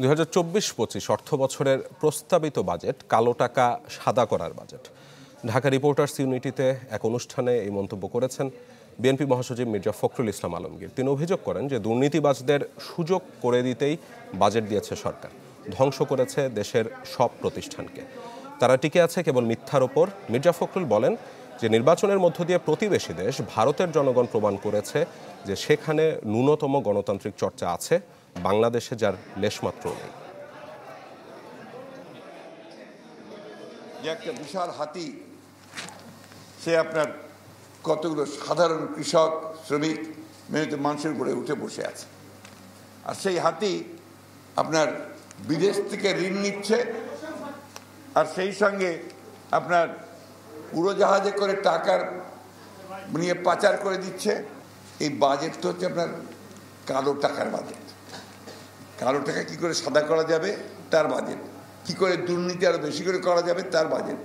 2024-25 অর্থ বছরের প্রস্তাবিত বাজেট কালো টাকা সাদা করার বাজেট। ঢাকা রিপোর্টার্স ইউনিটিতে এক অনুষ্ঠানে এই মন্তব্য করেছেন বিএনপি মহাসচিব মির্জা ফখরুল ইসলাম আলমগীর। তিনি অভিযোগ করেন যে দুর্নীতিবাজদের সুযোগ করে দিতেই বাজেট দিয়েছে সরকার, ধ্বংস করেছে দেশের সব প্রতিষ্ঠানকে। তারা টিকে আছে কেবল মিথ্যার ওপর। মির্জা ফখরুল বলেন যে নির্বাচনের মধ্য দিয়ে প্রতিবেশী দেশ ভারতের জনগণ প্রমাণ করেছে যে সেখানে ন্যূনতম গণতান্ত্রিক চর্চা আছে, বাংলাদেশে যার লেশমাত্র নেই। একটা বিশাল হাতি, সে আপনার কতগুলো সাধারণ কৃষক, শ্রমিক, মেহনত মানুষের উপরে উঠে বসে আছে। আর সেই হাতি আপনার বিদেশ থেকে ঋণ নিচ্ছে, আর সেই সঙ্গে আপনার উড়োজাহাজে করে টাকার নিয়ে পাচার করে দিচ্ছে। এই বাজেট তো হচ্ছে আপনার কালো টাকার বাজেট। কালো টাকা কি করে সাদা করা যাবে তার বাজেট, কি করে দুর্নীতি আরো বেশি করে করা যাবে তার বাজেট।